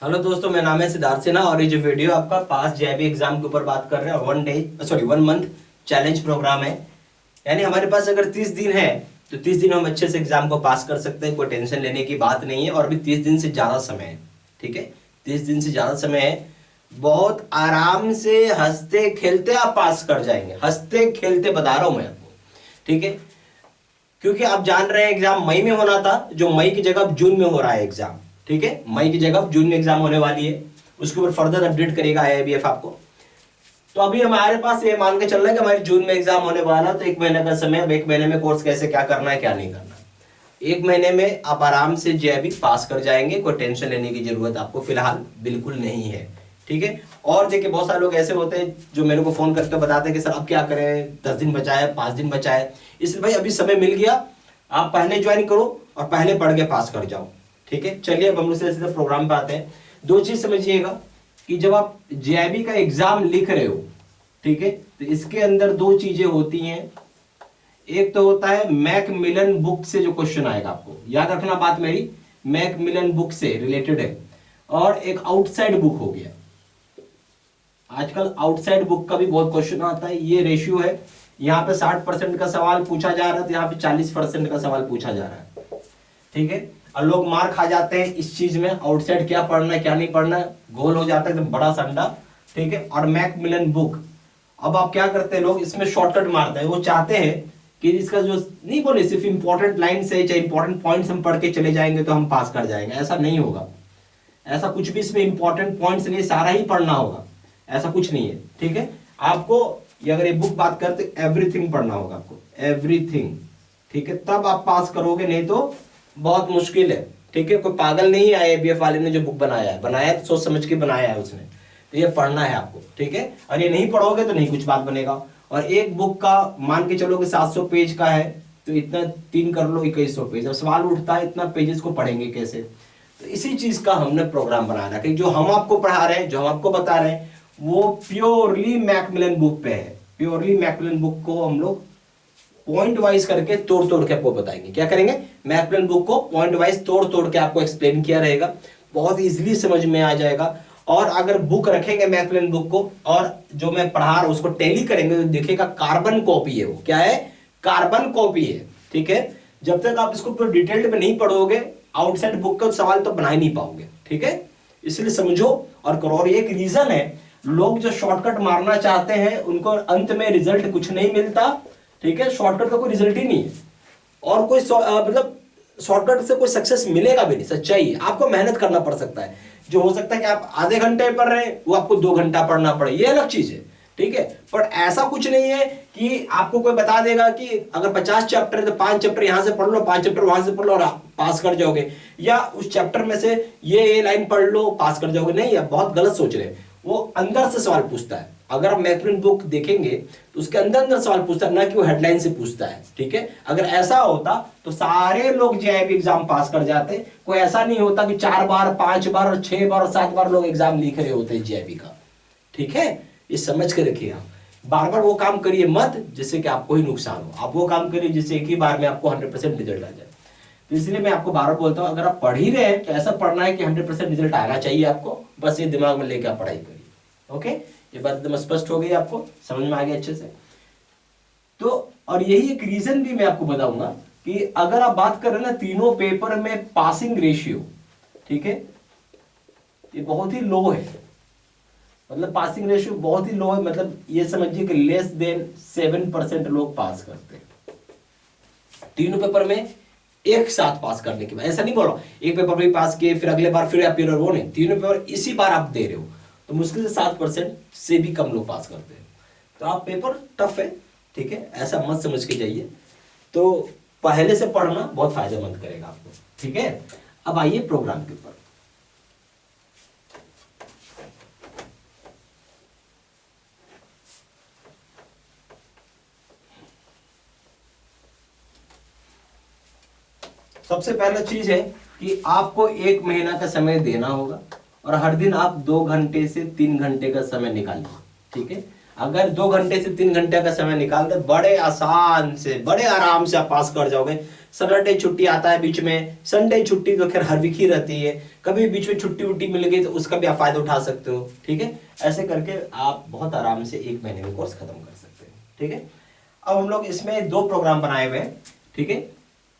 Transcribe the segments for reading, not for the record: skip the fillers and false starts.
Hello दोस्तों, मेरा नाम है सिद्धार्थ सिन्हा और ये जो वीडियो आपका पास जेईई एग्जाम के ऊपर बात कर रहे हैं, 1 मंथ चैलेंज प्रोग्राम है। यानी हमारे पास अगर 30 दिन है तो 30 दिन हम अच्छे से एग्जाम को पास कर सकते हैं, कोई टेंशन लेने की बात नहीं है। और अभी 30 दिन से ज़्यादा समय है, ठीक है। 30 दिन से ज़्यादा समय है, बहुत आराम से हंसते खेलते आप पास कर जाएंगे, हंसते खेलते बता रहा हूँ मैं आपको, ठीक है। क्योंकि आप जान रहे हैं एग्जाम मई में होना था, जो मई की जगह अब जून में हो रहा है एग्जाम, ठीक है। मई की जगह जून में एग्जाम होने वाली है, उसके ऊपर फर्दर अपडेट करेगा आईआईबीएफ आपको। तो अभी हमारे पास ये मान के चल रहा है कि हमारे जून में एग्जाम होने वाला, तो 1 महीने का समय। अब 1 महीने में कोर्स कैसे क्या करना है क्या नहीं करना, 1 महीने में आप आराम से जेईई पास कर जाएंगे। कोई टेंशन लेने की जरूरत आपको फिलहाल बिल्कुल नहीं है, ठीक है। और देखिए, बहुत सारे लोग ऐसे होते हैं जो मेरे को फोन करके बताते हैं कि सर अब क्या करें, 10 दिन बचा है, 5 दिन बचा है। इसलिए भाई अभी समय मिल गया, आप पहले ज्वाइन करो और पहले पढ़ के पास कर जाओ, ठीक है। चलिए अब हम लोग सीधे प्रोग्राम पे आते हैं। दो चीज समझिएगा कि जब आप जेईई का एग्जाम लिख रहे हो, ठीक है, तो इसके अंदर दो चीजें होती हैं। एक तो होता है मैकमिलन बुक से जो क्वेश्चन आएगा, आपको याद रखना बात मेरी, मैकमिलन बुक से रिलेटेड है। और एक आउटसाइड बुक हो गया, आजकल आउटसाइड बुक का भी बहुत क्वेश्चन आता है। ये रेशियो है, यहाँ पे 60% का सवाल पूछा जा रहा है, तो यहाँ पे 40% का सवाल पूछा जा रहा है, ठीक है। और लोग मार खा जाते हैं इस चीज में, आउटसाइड क्या पढ़ना है क्या नहीं पढ़ना है, गोल हो जाता है एकदम बड़ा संडा, ठीक है। और मैकमिलन बुक, अब आप क्या करते हैं, लोग इसमें शॉर्टकट मारते हैं। वो चाहते हैं कि इसका जो नहीं बोले सिर्फ इंपॉर्टेंट लाइन से चाहे इंपॉर्टेंट पॉइंट्स हम पढ़ के चले जाएंगे तो हम पास कर जाएंगे, ऐसा नहीं होगा। ऐसा कुछ भी इसमें इंपॉर्टेंट पॉइंट्स नहीं, सारा ही पढ़ना होगा, ऐसा कुछ नहीं है, ठीक है। आपको ये अगर ये बुक बात करते एवरीथिंग पढ़ना होगा आपको, एवरीथिंग, ठीक है, तब आप पास करोगे, नहीं तो बहुत मुश्किल है, ठीक है। कोई पागल नहीं है आईआईबीएफ वाले ने जो बुक बनाया है तो सोच समझ के बनाया है उसने, तो ये पढ़ना है आपको, ठीक है। और ये नहीं पढ़ोगे तो नहीं कुछ बात बनेगा। और एक बुक का मान के चलो कि 700 पेज का है, तो इतना 3 कर लो 2100 पेज। अब सवाल उठता है इतना पेजेस को पढ़ेंगे कैसे, तो इसी चीज का हमने प्रोग्राम बनाया कि जो हम आपको पढ़ा रहे हैं, जो हम आपको बता रहे हैं, वो प्योरली मैकमिलन बुक पे है। प्योरली मैकमिलन बुक को हम लोग पॉइंट वाइज करके तोड़ तोड़ के आपको बताएंगे। क्या करेंगे, मैकमिलन बुक को पॉइंट वाइज तोड़ तोड़ के आपको एक्सप्लेन किया रहेगा, बहुत इजीली समझ में आ जाएगा। और अगर बुक रखेंगे मैकमिलन बुक को और जो मैं पढ़ा रहा हूं उसको टैली करेंगे, तो देखिएगा कार्बन कॉपी है। वो क्या है, कार्बन कॉपी है, ठीक है। जब तक आप इसको पूरा डिटेल्ड में नहीं पढ़ोगे, आउटसाइड बुक का सवाल तो बना ही नहीं पाओगे, ठीक है। इसलिए समझो और करो। और एक रीजन है, लोग जो शॉर्टकट मारना चाहते हैं उनको अंत में रिजल्ट कुछ नहीं मिलता, ठीक है। शॉर्टकट का कोई रिजल्ट ही नहीं है, और कोई मतलब शॉर्टकट से कोई सक्सेस मिलेगा भी नहीं, सच्चाई है। आपको मेहनत करना पड़ सकता है, जो हो सकता है कि आप आधे घंटे पढ़ रहे हैं वो आपको 2 घंटा पढ़ना पड़े, ये अलग चीज है, ठीक है। पर ऐसा कुछ नहीं है कि आपको कोई बता देगा कि अगर 50 चैप्टर है तो 5 चैप्टर यहां से पढ़ लो, 5 चैप्टर वहां से पढ़ लो और आप पास कर जाओगे, या उस चैप्टर में से ये लाइन पढ़ लो पास कर जाओगे। नहीं, आप बहुत गलत सोच रहे हैं। वो अंदर से सवाल पूछता है। अगर आप मैकमिलन बुक देखेंगे तो उसके अंदर अंदर सवाल पूछता है, ना कि वो हेडलाइन से पूछता है, ठीक है। अगर ऐसा होता तो सारे लोग जेईई एग्जाम पास कर जाते। कोई ऐसा नहीं होता कि 4 बार 5 बार और 6 बार और 7 बार लोग एग्जाम लिख रहे होते हैं जेईई का, ठीक है। ये समझ के रखिए, आप बार बार वो काम करिए मत जिससे कि आपको ही नुकसान हो। आप वो काम करिए जिससे एक ही बार में आपको 100% रिजल्ट आ जाए। तो इसलिए मैं आपको बार बार बोलता हूँ, अगर आप पढ़ ही रहे हैं तो ऐसा पढ़ना है कि 100% रिजल्ट आना चाहिए आपको, बस ये दिमाग में लेकर आप पढ़ाई करिए, ओके। ये बात एकदम स्पष्ट हो गई, आपको समझ में आ गया अच्छे से। तो और यही एक रीजन भी मैं आपको बताऊंगा कि अगर आप बात कर रहे हैं ना तीनों पेपर में पासिंग रेशियो, ठीक है, ये बहुत ही लो है। मतलब पासिंग रेशियो बहुत ही लो है, मतलब ये समझिए कि लेस देन 7% लोग पास करते हैं तीनों पेपर में एक साथ पास करने के बाद। ऐसा नहीं बोल रहा एक पेपर भी पास किए फिर अगले बार फिर आप वो नहीं, तीनों पेपर इसी बार आप दे रहे हो, तो मुश्किल से 7% से भी कम लोग पास करते हैं। तो आप पेपर टफ है, ठीक है, ऐसा मत समझ के जाइए। तो पहले से पढ़ना बहुत फायदेमंद करेगा आपको, ठीक है। अब आइए प्रोग्राम के ऊपर। सबसे पहला चीज है कि आपको 1 महीना का समय देना होगा और हर दिन आप 2 घंटे से 3 घंटे का समय निकालिए, ठीक है। अगर 2 घंटे से 3 घंटे का समय निकालते बड़े आसान से बड़े आराम से आप पास कर जाओगे। सैटरडे छुट्टी आता है बीच में, संडे छुट्टी तो खैर हर वीक ही रहती है, कभी बीच में छुट्टी वुट्टी मिल गई तो उसका भी आप फायदा उठा सकते हो। ठीक है, ऐसे करके आप बहुत आराम से 1 महीने में कोर्स खत्म कर सकते हैं। ठीक है, अब हम लोग इसमें 2 प्रोग्राम बनाए हुए हैं। ठीक है,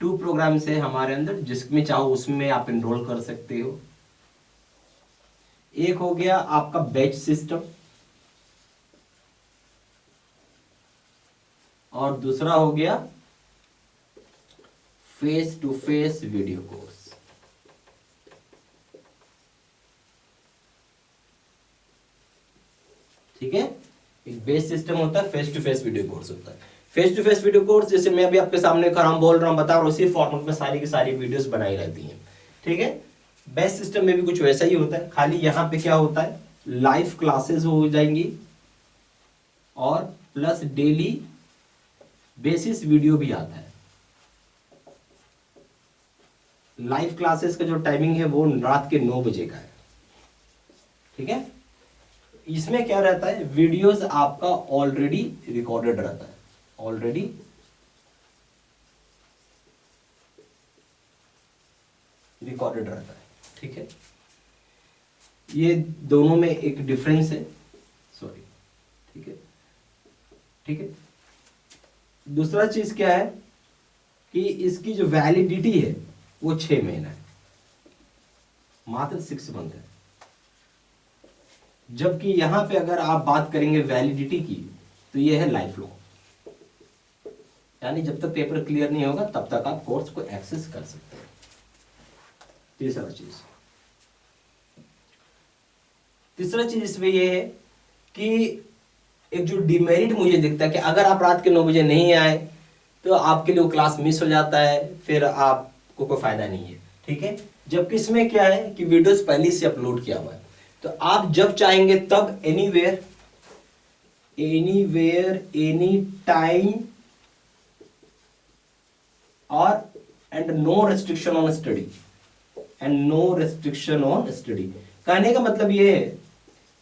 2 प्रोग्राम से हमारे अंदर, जिसमें चाहो उसमें आप एनरोल कर सकते हो। एक हो गया आपका बैच सिस्टम और दूसरा हो गया face to face video course. ठीक है, एक बेस सिस्टम होता है, face to face video course होता है। Face to face video course जैसे मैं अभी आपके सामने खड़ा हूं, बोल रहा हूं, बता रहा हूं, उसी फॉर्मेट में सारी की सारी वीडियोस बनाई रहती हैं। ठीक है, बेस सिस्टम में भी कुछ वैसा ही होता है, खाली यहां पे क्या होता है, लाइव क्लासेस हो जाएंगी और प्लस डेली बेसिस वीडियो भी आता है। लाइव क्लासेस का जो टाइमिंग है वो रात के 9 बजे का है। ठीक है, इसमें क्या रहता है, वीडियोस आपका ऑलरेडी रिकॉर्डेड रहता है, ऑलरेडी रिकॉर्डेड रहता है। ठीक है, ये दोनों में एक डिफरेंस है, सॉरी। ठीक है, ठीक है, दूसरा चीज क्या है कि इसकी जो वैलिडिटी है वो 6 महीना है, मात्र 6 मंथ है। जबकि यहां पे अगर आप बात करेंगे वैलिडिटी की तो ये है लाइफ लॉन्ग, यानी जब तक पेपर क्लियर नहीं होगा तब तक आप कोर्स को एक्सेस कर सकते हैं। तीसरा चीज इसमें ये है कि एक जो डिमेरिट मुझे दिखता है कि अगर आप रात के 9 बजे नहीं आए तो आपके लिए वो क्लास मिस हो जाता है, फिर आपको कोई फायदा नहीं है। ठीक है, जबकि इसमें क्या है कि वीडियोस पहले से अपलोड किया हुआ है, तो आप जब चाहेंगे तब एनीवेयर एनी टाइम और and no restriction on study कहने का मतलब ये है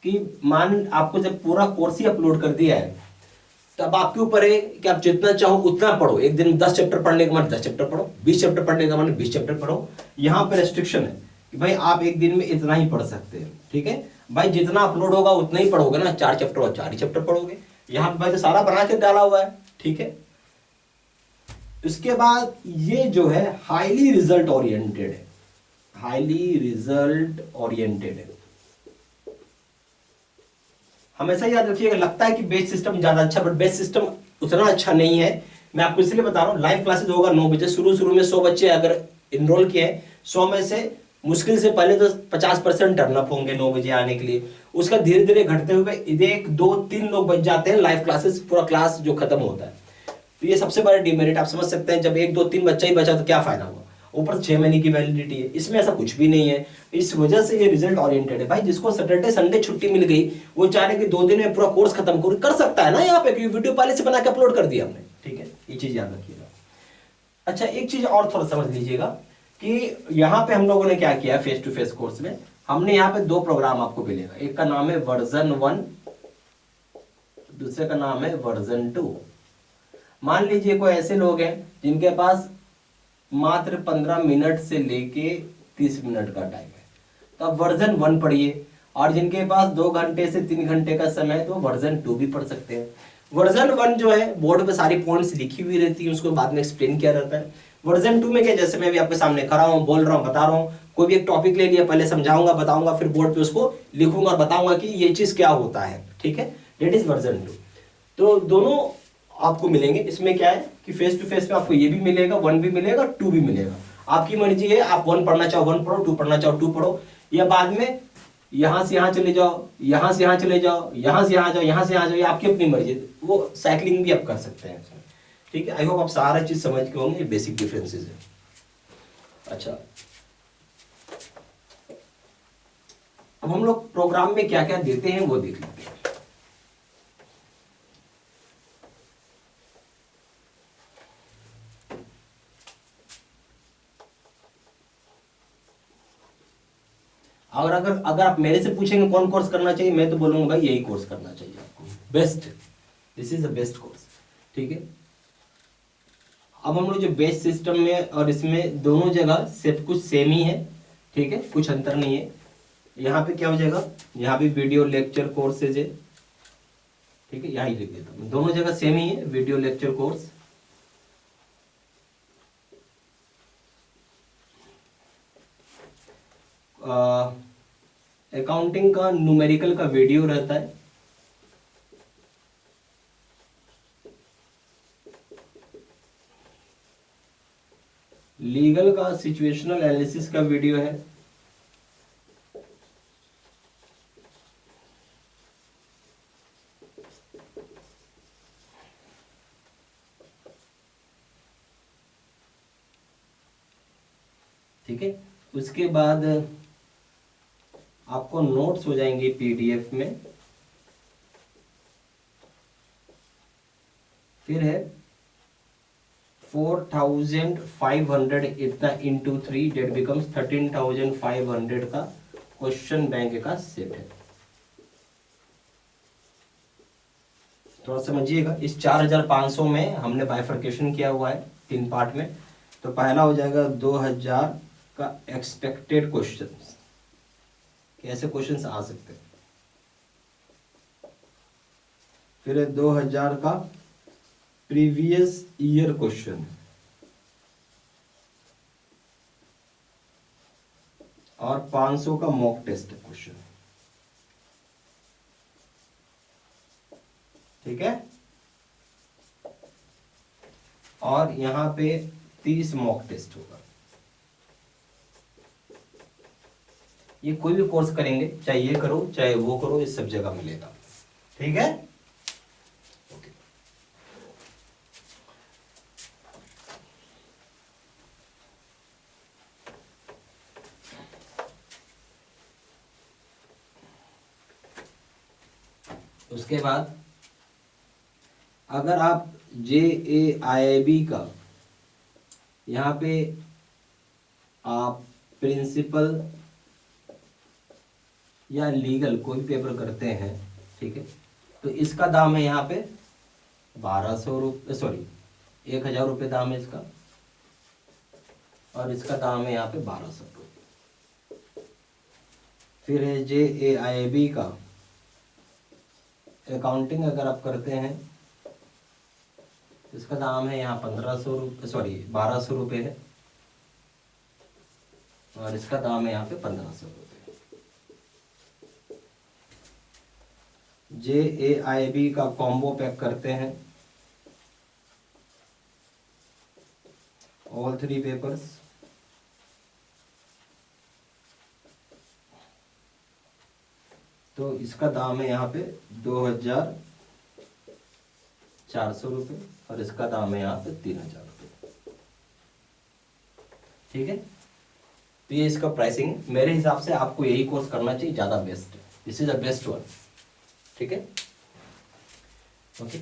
कि मान आपको जब पूरा कोर्स ही अपलोड कर दिया है तब आपके ऊपर है कि आप जितना चाहो उतना पढ़ो। एक दिन 10 चैप्टर पढ़ने का मन 10 चैप्टर पढ़ो, 20 चैप्टर पढ़ने का मन 20 चैप्टर पढ़ो। यहाँ पर रेस्ट्रिक्शन है कि भाई आप एक दिन में इतना ही पढ़ सकते हैं। ठीक है भाई, जितना अपलोड होगा उतना ही पढ़ोगे ना, 4 चैप्टर और 4 ही चैप्टर पढ़ोगे। यहाँ पे भाई तो सारा बना के डाला हुआ है। ठीक है, इसके बाद ये जो है हाईली रिजल्ट ओरिएंटेड है, हमेशा याद रखिएगा। लगता है कि बेस सिस्टम ज्यादा अच्छा, बट बेस सिस्टम उतना अच्छा नहीं है। मैं आपको इसलिए बता रहा हूँ, लाइव क्लासेस होगा 9 बजे। शुरू में 100 बच्चे अगर इनरोल किए हैं, 100 में से मुश्किल से पहले तो 50% टर्नअप होंगे 9 बजे आने के लिए। उसका धीरे धीरे घटते हुए 1 2 3 लोग बच जाते हैं, लाइव क्लासेस पूरा क्लास जो खत्म होता है। तो ये सबसे बड़ा डिमेरिट आप समझ सकते हैं। जब 1 2 3 बच्चा ही बचा तो क्या फायदा हुआ, ऊपर 6 महीने की वैलिडिटी है। इसमें ऐसा कुछ भी नहीं है, इस वजह से ये रिजल्ट ओरिएंटेड है। भाई जिसको सैटरडे संडे छुट्टी मिल गई वो चाह रहे कि 2 दिन में पूरा कोर्स खत्म कर सकता है ना, यहाँ पे वीडियो पहले से बना के अपलोड कर दिया हमने। ठीक है, ये चीज याद रखिएगा। अच्छा, एक चीज और थोड़ा समझ लीजिएगा कि यहाँ पे हम लोगों ने क्या किया, फेस टू फेस कोर्स में हमने यहाँ पे 2 प्रोग्राम आपको मिलेगा। एक का नाम है वर्जन 1, दूसरे का नाम है वर्जन 2। मान लीजिए कोई ऐसे लोग हैं जिनके पास मात्र 15 मिनट से लेके 30 मिनट का टाइम है, तो आप वर्जन 1 पढ़िए। और जिनके पास 2 घंटे से 3 घंटे का समय है तो वर्जन 2 भी पढ़ सकते हैं। वर्जन 1 जो है बोर्ड पे सारी पॉइंट्स लिखी हुई रहती है, उसको बाद में एक्सप्लेन किया रहता है। वर्जन 2 में क्या, जैसे मैं भी आपके सामने खड़ा हूँ, बोल रहा हूँ, बता रहा हूँ, कोई भी एक टॉपिक ले लिया, पहले समझाऊंगा, बताऊंगा, फिर बोर्ड पे उसको लिखूंगा और बताऊंगा कि ये चीज क्या होता है। ठीक है, डेट इज वर्जन 2। तो दोनों आपको मिलेंगे। इसमें क्या है कि फेस टू फेस में आपको ये भी मिलेगा, 1 भी मिलेगा, 2 भी मिलेगा। आपकी मर्जी है, आप 1 पढ़ना चाहो 1 पढ़ो, 2 पढ़ना चाहो 2 पढ़ो, या बाद में यहां से यहां चले जाओ, यहां से यहां चले जाओ, यहां से यहां जाओ, यहां से यहां जाओ, ये आपकी अपनी मर्जी है। वो साइकिलिंग भी आप कर सकते हैं इसमें। ठीक है, आई होप आप सारा चीज समझ के होंगे, बेसिक डिफरेंसेस है। अच्छा, अब हम लोग प्रोग्राम में क्या क्या देते हैं वो देख लेते हैं। अगर आप मेरे से पूछेंगे कौन कोर्स करना चाहिए, मैं तो बोलूंगा भाई यही कोर्स करना चाहिए आपको, best, this is the best course. ठीक है, अब हम लोग जो बेस सिस्टम में और इसमें दोनों जगह सब कुछ सेम ही है, ठीक है, कुछ अंतर नहीं है। यहाँ पे क्या हो जाएगा, यहाँ पे वीडियो लेक्चर कोर्सेज है, ठीक है, यहाँ ही लिख देता हूँ, दोनों जगह सेम ही है, वीडियो लेक्चर कोर्स। अकाउंटिंग का न्यूमेरिकल का वीडियो रहता है, लीगल का सिचुएशनल एनालिसिस का वीडियो है, ठीक है। उसके बाद आपको नोट्स हो जाएंगे पीडीएफ में। फिर है 4500 इतना इंटू 3 डेट बिकम्स 13,500 का क्वेश्चन बैंक का सेट है। थोड़ा समझिएगा, इस 4500 में हमने बाइफर्केशन किया हुआ है 3 पार्ट में। तो पहला हो जाएगा 2000 का एक्सपेक्टेड क्वेश्चंस, कैसे क्वेश्चंस आ सकते हैं। फिर है 2000 का प्रीवियस ईयर क्वेश्चन, और 500 का मॉक टेस्ट क्वेश्चन, ठीक है। और यहां पे 30 मॉक टेस्ट होगा। ये कोई भी कोर्स करेंगे, चाहे ये करो चाहे वो करो, इस सब जगह मिलेगा, ठीक है। ओके। उसके बाद अगर आप JAIIB का यहाँ पे आप प्रिंसिपल या लीगल कोई भी पेपर करते हैं, ठीक है, तो इसका दाम है यहाँ पे 1200 रुपये, सॉरी 1000 रुपये दाम है इसका, और इसका दाम है यहाँ पे 1200 रुपये। फिर है JAIIB का अकाउंटिंग अगर आप करते हैं, इसका दाम है यहाँ 1500 रुपये, सॉरी 1200 रुपये है, और इसका दाम है यहाँ पे 1500 रुपये। JAIIB का कॉम्बो पैक करते हैं, ऑल 3 पेपर्स, तो इसका दाम है यहाँ पे 2400 रुपये, और इसका दाम है यहाँ पे 3000 रुपये, ठीक है। तो ये इसका प्राइसिंग, मेरे हिसाब से आपको यही कोर्स करना चाहिए, ज़्यादा बेस्ट है, this is the best one, ठीक है। ओके।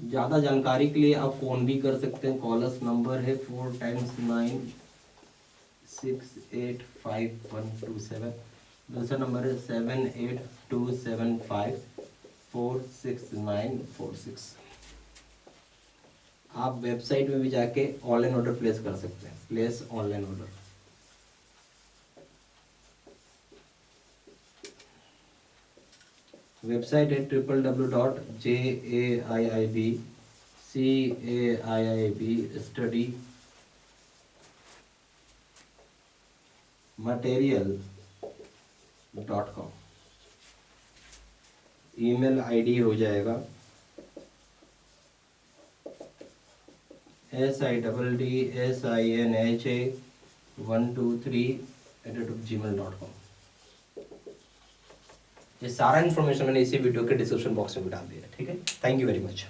ज़्यादा जानकारी के लिए आप फ़ोन भी कर सकते हैं, कॉलर्स नंबर है 4 × 9 685 127, दूसरा नंबर है 7827546946। आप वेबसाइट में भी जाके ऑनलाइन ऑर्डर प्लेस कर सकते हैं, प्लेस ऑनलाइन ऑर्डर। वेबसाइट है www.JAIIBCAIIB ईमेल आईडी हो जाएगा SIDDSINHA123@gmail.com। ये सारा इन्फॉर्मेशन मैंने इसी वीडियो के डिस्क्रिप्शन बॉक्स में भी डाल दिया है, ठीक है। Thank you very much.